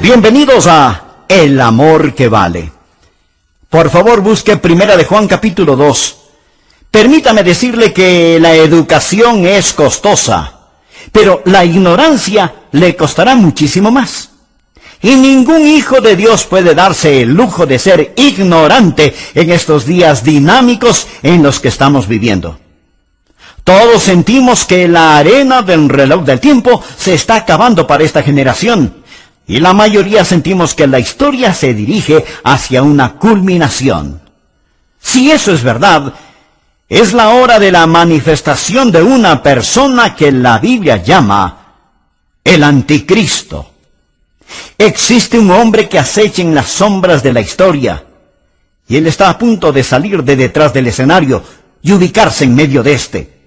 Bienvenidos a El Amor que Vale. Por favor, busque Primera de Juan capítulo 2. Permítame decirle que la educación es costosa, pero la ignorancia le costará muchísimo más. Y ningún hijo de Dios puede darse el lujo de ser ignorante en estos días dinámicos en los que estamos viviendo. Todos sentimos que la arena del reloj del tiempo se está acabando para esta generación. Y la mayoría sentimos que la historia se dirige hacia una culminación. Si eso es verdad, es la hora de la manifestación de una persona que la Biblia llama el Anticristo. Existe un hombre que acecha en las sombras de la historia, y él está a punto de salir de detrás del escenario y ubicarse en medio de este.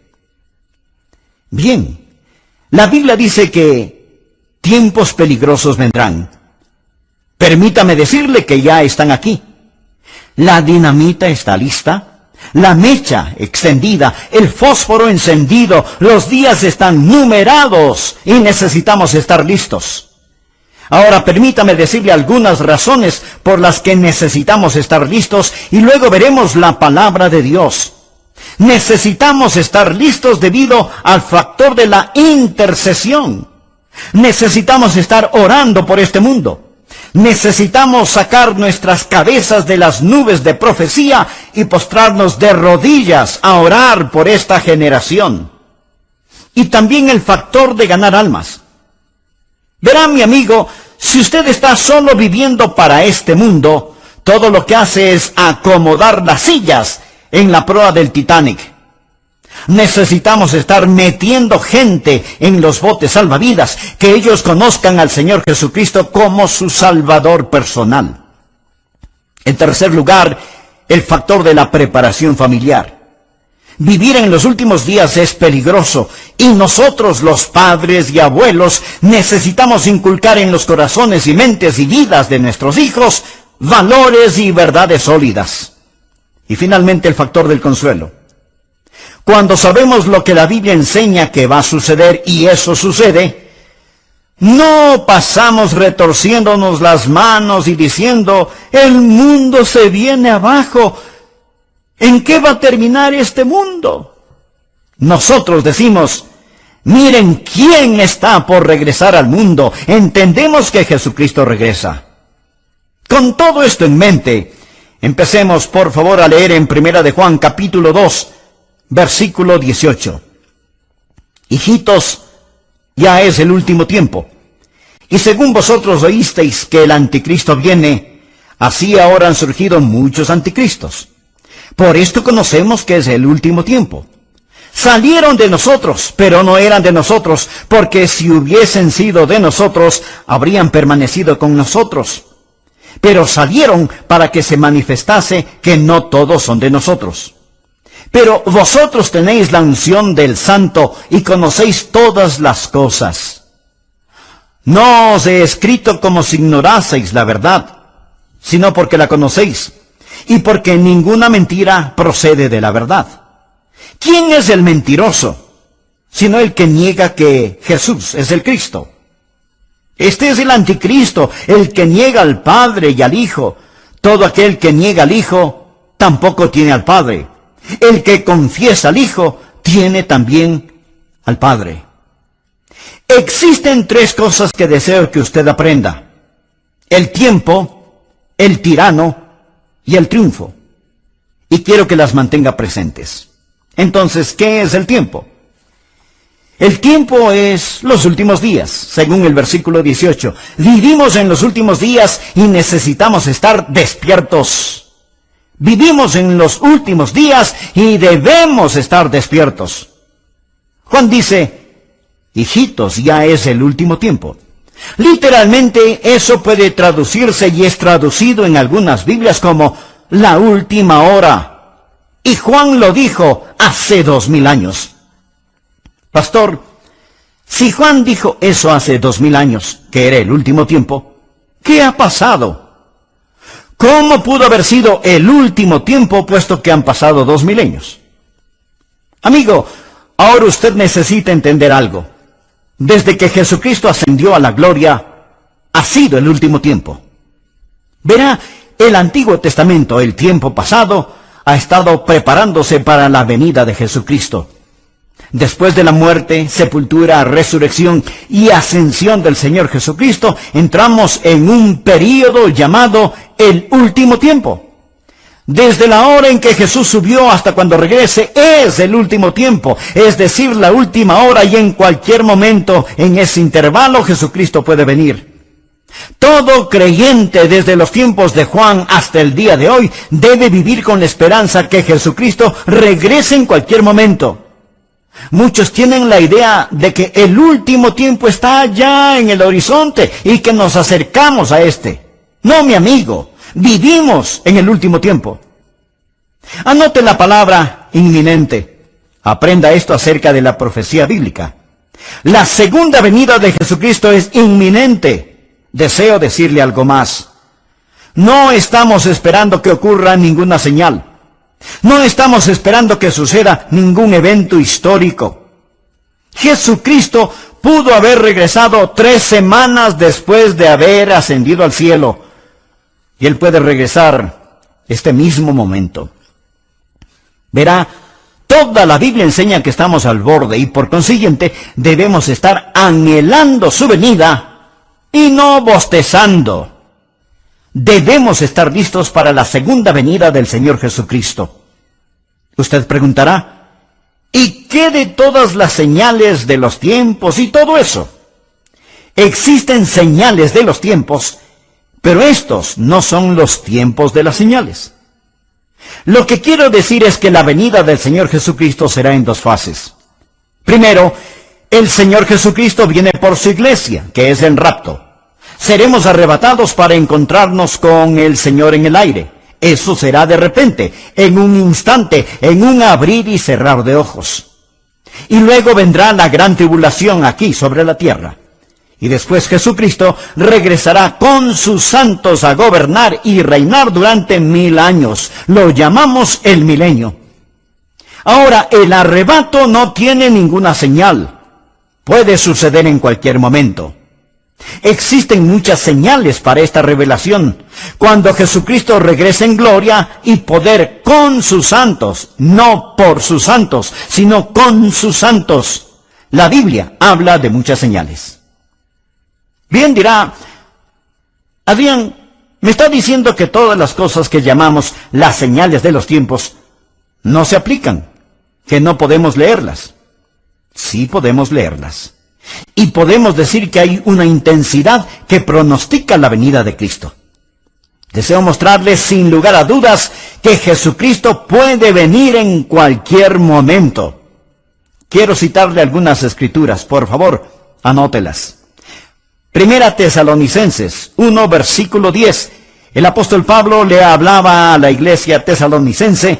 Bien, la Biblia dice que tiempos peligrosos vendrán. Permítame decirle que ya están aquí. La dinamita está lista, la mecha extendida, el fósforo encendido, los días están numerados y necesitamos estar listos. Ahora permítame decirle algunas razones por las que necesitamos estar listos y luego veremos la palabra de Dios. Necesitamos estar listos debido al factor de la intercesión. Necesitamos estar orando por este mundo. Necesitamos sacar nuestras cabezas de las nubes de profecía y postrarnos de rodillas a orar por esta generación. Y también el factor de ganar almas. Verá, mi amigo, si usted está solo viviendo para este mundo, todo lo que hace es acomodar las sillas en la proa del Titanic. Necesitamos estar metiendo gente en los botes salvavidas, que ellos conozcan al Señor Jesucristo como su Salvador personal. En tercer lugar, el factor de la preparación familiar. Vivir en los últimos días es peligroso, y nosotros, los padres y abuelos, necesitamos inculcar en los corazones y mentes y vidas de nuestros hijos valores y verdades sólidas. Y finalmente el factor del consuelo. Cuando sabemos lo que la Biblia enseña que va a suceder y eso sucede, no pasamos retorciéndonos las manos y diciendo, el mundo se viene abajo. ¿En qué va a terminar este mundo? Nosotros decimos, miren quién está por regresar al mundo. Entendemos que Jesucristo regresa. Con todo esto en mente, empecemos por favor a leer en Primera de Juan capítulo 2, versículo 18. Hijitos, ya es el último tiempo. Y según vosotros oísteis que el anticristo viene, así ahora han surgido muchos anticristos. Por esto conocemos que es el último tiempo. Salieron de nosotros, pero no eran de nosotros, porque si hubiesen sido de nosotros, habrían permanecido con nosotros. Pero salieron para que se manifestase que no todos son de nosotros. Pero vosotros tenéis la unción del Santo y conocéis todas las cosas. No os he escrito como si ignoraseis la verdad, sino porque la conocéis, y porque ninguna mentira procede de la verdad. ¿Quién es el mentiroso? Sino el que niega que Jesús es el Cristo. Este es el anticristo, el que niega al Padre y al Hijo. Todo aquel que niega al Hijo, tampoco tiene al Padre. El que confiesa al Hijo, tiene también al Padre. Existen tres cosas que deseo que usted aprenda: el tiempo, el tirano y el triunfo. Y quiero que las mantenga presentes. Entonces, ¿qué es el tiempo? El tiempo es los últimos días, según el versículo 18. Vivimos en los últimos días y necesitamos estar despiertos. Vivimos en los últimos días y debemos estar despiertos. Juan dice, hijitos, ya es el último tiempo. Literalmente eso puede traducirse y es traducido en algunas Biblias como la última hora. Y Juan lo dijo hace 2000 años. Pastor, si Juan dijo eso hace 2000 años, que era el último tiempo, ¿qué ha pasado? ¿Cómo pudo haber sido el último tiempo puesto que han pasado 2000 años? Amigo, ahora usted necesita entender algo. Desde que Jesucristo ascendió a la gloria, ha sido el último tiempo. Verá, el Antiguo Testamento, el tiempo pasado, ha estado preparándose para la venida de Jesucristo. Después de la muerte, sepultura, resurrección y ascensión del Señor Jesucristo, entramos en un período llamado el último tiempo. Desde la hora en que Jesús subió hasta cuando regrese es el último tiempo, es decir, la última hora, y en cualquier momento en ese intervalo Jesucristo puede venir. Todo creyente desde los tiempos de Juan hasta el día de hoy debe vivir con la esperanza que Jesucristo regrese en cualquier momento. Muchos tienen la idea de que el último tiempo está ya en el horizonte y que nos acercamos a este. No, mi amigo, vivimos en el último tiempo. Anote la palabra inminente. Aprenda esto acerca de la profecía bíblica. La segunda venida de Jesucristo es inminente. Deseo decirle algo más. No estamos esperando que ocurra ninguna señal. No estamos esperando que suceda ningún evento histórico. Jesucristo pudo haber regresado 3 semanas después de haber ascendido al cielo. Y Él puede regresar este mismo momento. Verá, toda la Biblia enseña que estamos al borde y por consiguiente debemos estar anhelando su venida y no bostezando. Debemos estar listos para la segunda venida del Señor Jesucristo. Usted preguntará, ¿y qué de todas las señales de los tiempos y todo eso? Existen señales de los tiempos, pero estos no son los tiempos de las señales. Lo que quiero decir es que la venida del Señor Jesucristo será en 2 fases. Primero, el Señor Jesucristo viene por su iglesia, que es el rapto. Seremos arrebatados para encontrarnos con el Señor en el aire. Eso será de repente, en un instante, en un abrir y cerrar de ojos. Y luego vendrá la gran tribulación aquí sobre la tierra. Y después Jesucristo regresará con sus santos a gobernar y reinar durante 1000 años. Lo llamamos el milenio. Ahora, el arrebato no tiene ninguna señal. Puede suceder en cualquier momento. Existen muchas señales para esta revelación. Cuando Jesucristo regrese en gloria y poder con sus santos, no por sus santos, sino con sus santos. La Biblia habla de muchas señales. Bien, dirá, Adrián, me está diciendo que todas las cosas que llamamos las señales de los tiempos no se aplican, que no podemos leerlas. Sí podemos leerlas. Y podemos decir que hay una intensidad que pronostica la venida de Cristo. Deseo mostrarles sin lugar a dudas que Jesucristo puede venir en cualquier momento. Quiero citarle algunas escrituras, por favor, anótelas. Primera Tesalonicenses 1, versículo 10. El apóstol Pablo le hablaba a la iglesia tesalonicense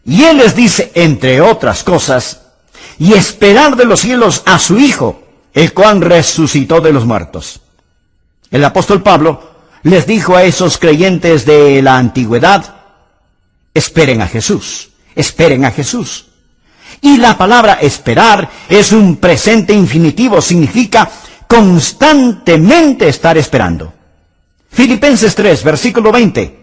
y él les dice, entre otras cosas, y esperar de los cielos a su Hijo, el cual resucitó de los muertos. El apóstol Pablo les dijo a esos creyentes de la antigüedad, esperen a Jesús, esperen a Jesús. Y la palabra esperar es un presente infinitivo, significa constantemente estar esperando. Filipenses 3, versículo 20.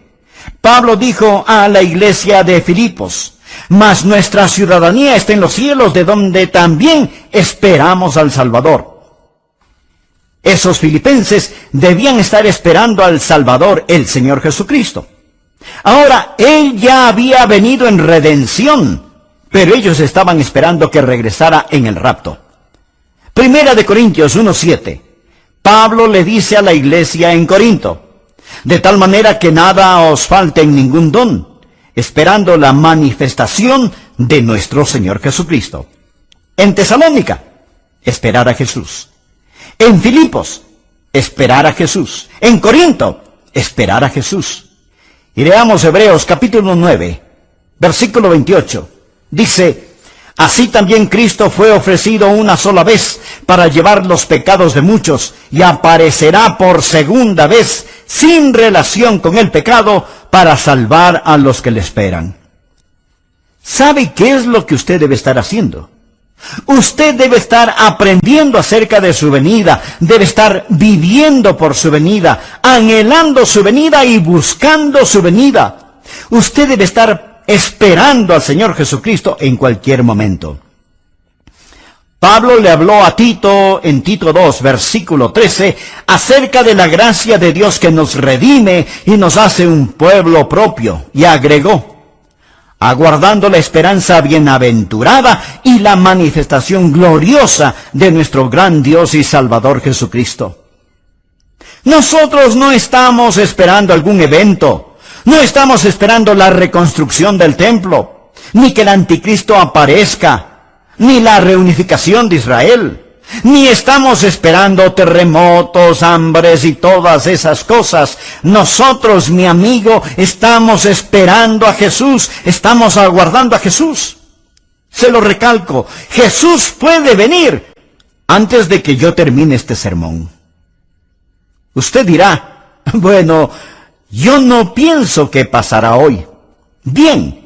Pablo dijo a la iglesia de Filipos, mas nuestra ciudadanía está en los cielos, de donde también esperamos al Salvador. Esos filipenses debían estar esperando al Salvador, el Señor Jesucristo. Ahora, Él ya había venido en redención, pero ellos estaban esperando que regresara en el rapto. Primera de Corintios 1:7. Pablo le dice a la iglesia en Corinto, de tal manera que nada os falte en ningún don, esperando la manifestación de nuestro Señor Jesucristo. En Tesalónica, esperar a Jesús. En Filipos, esperar a Jesús. En Corinto, esperar a Jesús. Y leamos Hebreos capítulo 9, versículo 28. Dice, así también Cristo fue ofrecido una sola vez para llevar los pecados de muchos y aparecerá por segunda vez sin relación con el pecado para salvar a los que le esperan. ¿Sabe qué es lo que usted debe estar haciendo? Usted debe estar aprendiendo acerca de su venida, debe estar viviendo por su venida, anhelando su venida y buscando su venida. Usted debe estar esperando al Señor Jesucristo en cualquier momento. Pablo le habló a Tito en Tito 2, versículo 13, acerca de la gracia de Dios que nos redime y nos hace un pueblo propio, y agregó, aguardando la esperanza bienaventurada y la manifestación gloriosa de nuestro gran Dios y Salvador Jesucristo. Nosotros no estamos esperando algún evento, no estamos esperando la reconstrucción del templo, ni que el anticristo aparezca, ni la reunificación de Israel, ni estamos esperando terremotos, hambres y todas esas cosas. Nosotros, mi amigo, estamos esperando a Jesús, estamos aguardando a Jesús. Se lo recalco, Jesús puede venir antes de que yo termine este sermón. Usted dirá, bueno, yo no pienso que pasará hoy. Bien.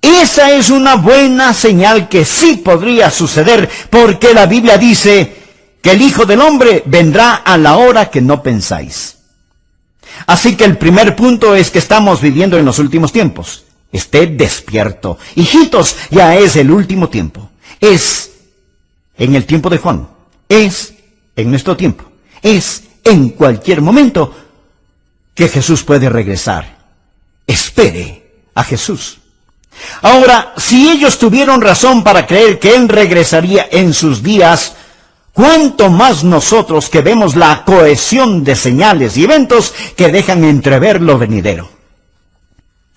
Esa es una buena señal que sí podría suceder, porque la Biblia dice que el Hijo del Hombre vendrá a la hora que no pensáis. Así que el primer punto es que estamos viviendo en los últimos tiempos. Esté despierto. Hijitos, ya es el último tiempo. Es en el tiempo de Juan. Es en nuestro tiempo. Es en cualquier momento que Jesús puede regresar. Espere a Jesús. Ahora, si ellos tuvieron razón para creer que Él regresaría en sus días, ¿cuánto más nosotros que vemos la cohesión de señales y eventos que dejan entrever lo venidero?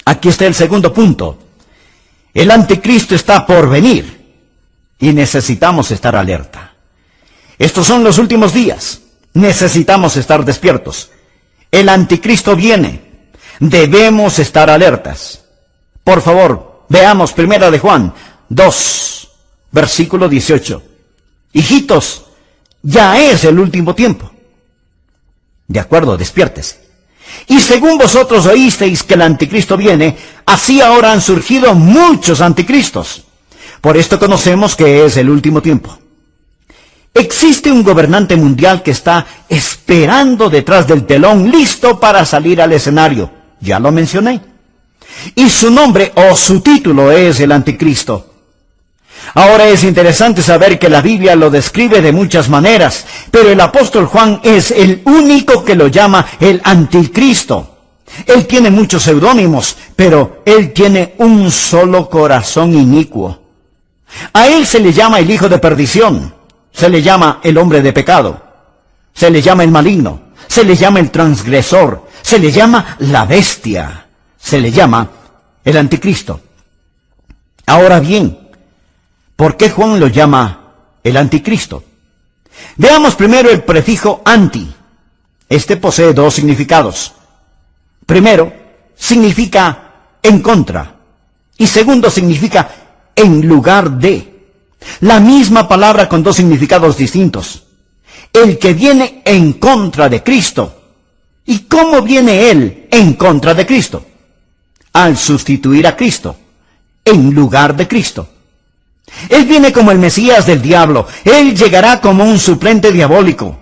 Aquí está el segundo punto. El anticristo está por venir y necesitamos estar alerta. Estos son los últimos días. Necesitamos estar despiertos. El anticristo viene. Debemos estar alertas. Por favor, veamos Primera de Juan 2, versículo 18. Hijitos, ya es el último tiempo. De acuerdo, despiértese. Y según vosotros oísteis que el anticristo viene, así ahora han surgido muchos anticristos. Por esto conocemos que es el último tiempo. Existe un gobernante mundial que está esperando detrás del telón, listo para salir al escenario. Ya lo mencioné. Y su nombre o su título es el anticristo. Ahora es interesante saber que la Biblia lo describe de muchas maneras, pero el apóstol Juan es el único que lo llama el anticristo. Él tiene muchos seudónimos, pero él tiene un solo corazón inicuo. A él se le llama el hijo de perdición, se le llama el hombre de pecado, se le llama el maligno, se le llama el transgresor, se le llama la bestia. Se le llama el anticristo. Ahora bien, ¿por qué Juan lo llama el anticristo? Veamos primero el prefijo anti. Este posee dos significados. Primero, significa en contra. Y segundo, significa en lugar de. La misma palabra con dos significados distintos. El que viene en contra de Cristo. ¿Y cómo viene él en contra de Cristo? Al sustituir a Cristo, en lugar de Cristo. Él viene como el Mesías del diablo. Él llegará como un suplente diabólico.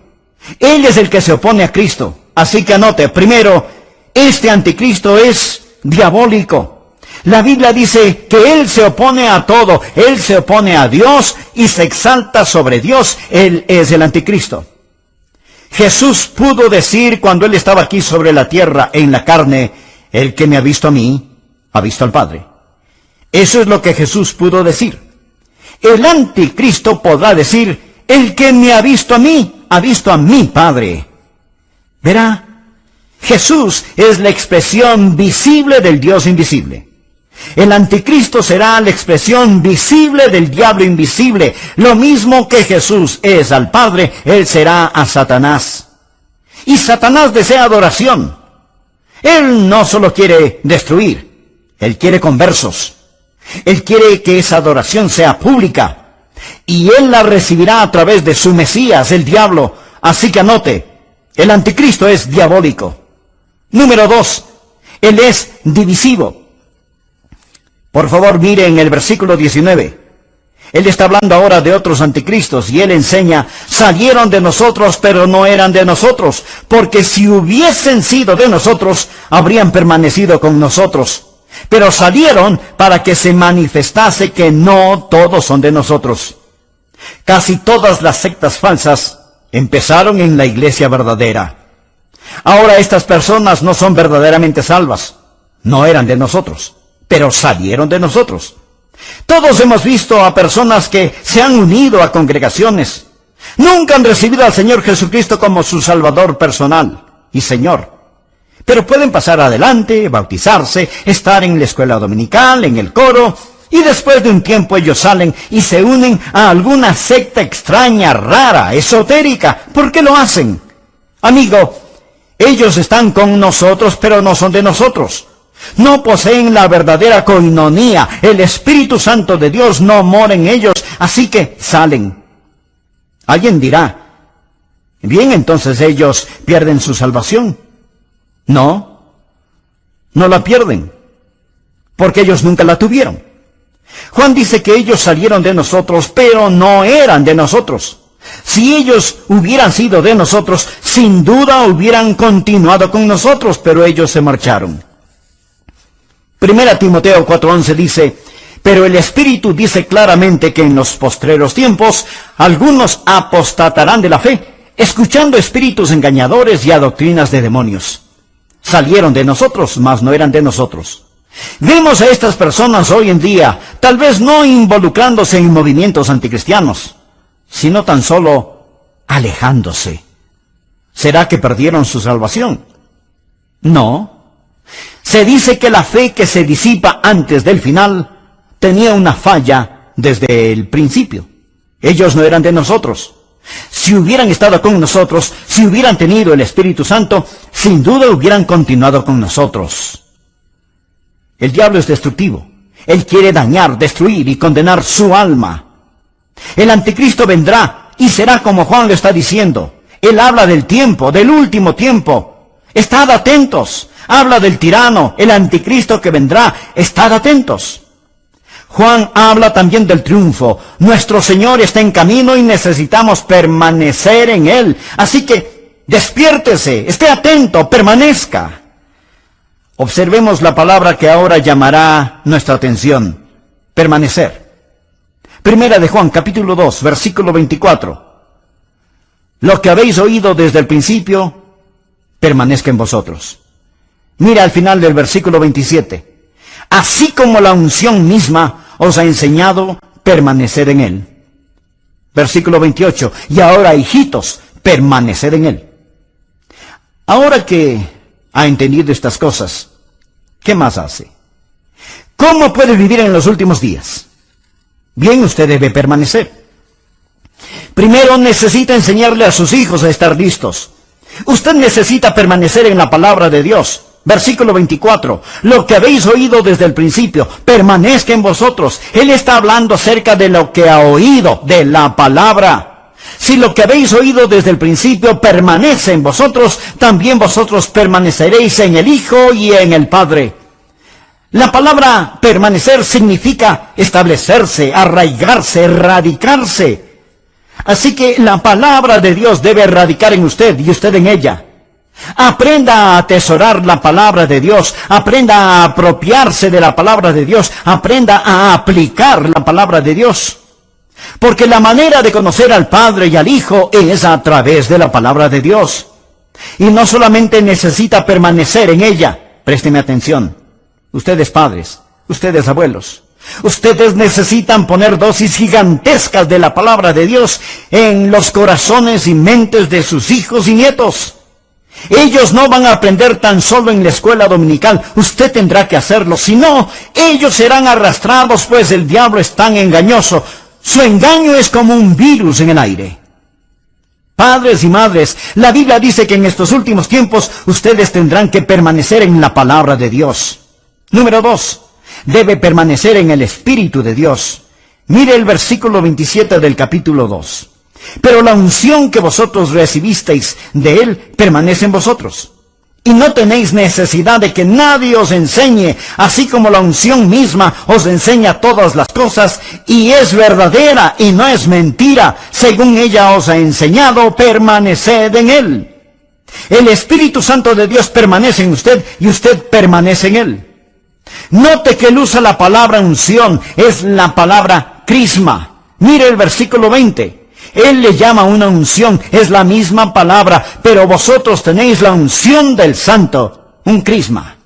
Él es el que se opone a Cristo. Así que anote, primero, este anticristo es diabólico. La Biblia dice que Él se opone a todo. Él se opone a Dios y se exalta sobre Dios. Él es el anticristo. Jesús pudo decir cuando Él estaba aquí sobre la tierra en la carne, el que me ha visto a mí, ha visto al Padre. Eso es lo que Jesús pudo decir. El anticristo podrá decir, el que me ha visto a mí, ha visto a mi Padre. Verá, Jesús es la expresión visible del Dios invisible. El anticristo será la expresión visible del diablo invisible. Lo mismo que Jesús es al Padre, Él será a Satanás. Y Satanás desea adoración. Él no solo quiere destruir, Él quiere conversos. Él quiere que esa adoración sea pública. Y Él la recibirá a través de su Mesías, el diablo. Así que anote, el anticristo es diabólico. Número 2, Él es divisivo. Por favor, mire en el versículo 19. Él está hablando ahora de otros anticristos y él enseña, salieron de nosotros pero no eran de nosotros, porque si hubiesen sido de nosotros, habrían permanecido con nosotros. Pero salieron para que se manifestase que no todos son de nosotros. Casi todas las sectas falsas empezaron en la iglesia verdadera. Ahora estas personas no son verdaderamente salvas. No eran de nosotros, pero salieron de nosotros. Todos hemos visto a personas que se han unido a congregaciones. Nunca han recibido al Señor Jesucristo como su Salvador personal y Señor. Pero pueden pasar adelante, bautizarse, estar en la escuela dominical, en el coro, y después de un tiempo ellos salen y se unen a alguna secta extraña, rara, esotérica. ¿Por qué lo hacen? Amigo, ellos están con nosotros, pero no son de nosotros. No poseen la verdadera coinonía. El Espíritu Santo de Dios no mora en ellos, así que salen. Alguien dirá, bien, entonces ellos pierden su salvación. No la pierden, porque ellos nunca la tuvieron. Juan dice que ellos salieron de nosotros, pero no eran de nosotros. Si ellos hubieran sido de nosotros, sin duda hubieran continuado con nosotros, pero ellos se marcharon. 1 Timoteo 4:11 dice, pero el Espíritu dice claramente que en los postreros tiempos algunos apostatarán de la fe, escuchando espíritus engañadores y a doctrinas de demonios. Salieron de nosotros, mas no eran de nosotros. Vemos a estas personas hoy en día, tal vez no involucrándose en movimientos anticristianos, sino tan solo alejándose. ¿Será que perdieron su salvación? No. Se dice que la fe que se disipa antes del final tenía una falla desde el principio. Ellos no eran de nosotros. Si hubieran estado con nosotros, si hubieran tenido el Espíritu Santo, sin duda hubieran continuado con nosotros. El diablo es destructivo. Él quiere dañar, destruir y condenar su alma. El anticristo vendrá y será como Juan lo está diciendo. Él habla del tiempo, del último tiempo. Estad atentos. Habla del tirano, el anticristo que vendrá. Estad atentos. Juan habla también del triunfo. Nuestro Señor está en camino y necesitamos permanecer en Él. Así que despiértese, esté atento, permanezca. Observemos la palabra que ahora llamará nuestra atención. Permanecer. Primera de Juan, capítulo 2, versículo 24. Lo que habéis oído desde el principio, permanezca en vosotros. Mira al final del versículo 27. Así como la unción misma os ha enseñado, permanecer en Él. Versículo 28. Y ahora, hijitos, permaneced en Él. Ahora que ha entendido estas cosas, ¿qué más hace? ¿Cómo puede vivir en los últimos días? Bien, usted debe permanecer. Primero necesita enseñarle a sus hijos a estar listos. Usted necesita permanecer en la palabra de Dios. Versículo 24. Lo que habéis oído desde el principio, permanezca en vosotros. Él está hablando acerca de lo que ha oído, de la palabra. Si lo que habéis oído desde el principio permanece en vosotros, también vosotros permaneceréis en el Hijo y en el Padre. La palabra permanecer significa establecerse, arraigarse, radicarse. Así que la palabra de Dios debe radicar en usted y usted en ella. Aprenda a atesorar la palabra de Dios, aprenda a apropiarse de la palabra de Dios, aprenda a aplicar la palabra de Dios. Porque la manera de conocer al Padre y al Hijo es a través de la palabra de Dios. Y no solamente necesita permanecer en ella, présteme atención, ustedes padres, ustedes abuelos, ustedes necesitan poner dosis gigantescas de la palabra de Dios en los corazones y mentes de sus hijos y nietos. Ellos no van a aprender tan solo en la escuela dominical, usted tendrá que hacerlo, si no, ellos serán arrastrados, pues el diablo es tan engañoso. Su engaño es como un virus en el aire. Padres y madres, la Biblia dice que en estos últimos tiempos ustedes tendrán que permanecer en la palabra de Dios. Número 2, debe permanecer en el Espíritu de Dios. Mire el versículo 27 del capítulo 2. Pero la unción que vosotros recibisteis de Él permanece en vosotros. Y no tenéis necesidad de que nadie os enseñe, así como la unción misma os enseña todas las cosas, y es verdadera y no es mentira. Según ella os ha enseñado, permaneced en él. El Espíritu Santo de Dios permanece en usted y usted permanece en él. Note que él usa la palabra unción, es la palabra crisma. Mire el versículo 20. Él le llama una unción, es la misma palabra, pero vosotros tenéis la unción del Santo, un crisma.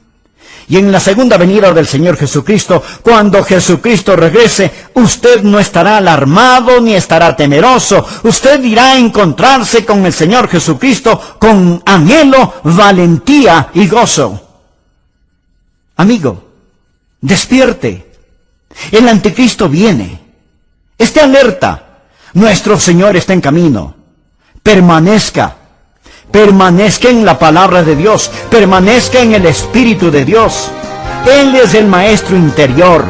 Y en la segunda venida del Señor Jesucristo, cuando Jesucristo regrese, usted no estará alarmado ni estará temeroso. Usted irá a encontrarse con el Señor Jesucristo con anhelo, valentía y gozo. Amigo, despierte. El anticristo viene. Esté alerta. Nuestro Señor está en camino. Permanezca. Permanezca en la palabra de Dios. Permanezca en el Espíritu de Dios. Él es el Maestro interior.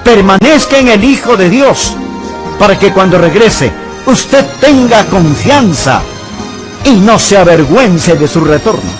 Permanezca en el Hijo de Dios, para que cuando regrese, usted tenga confianza y no se avergüence de su retorno.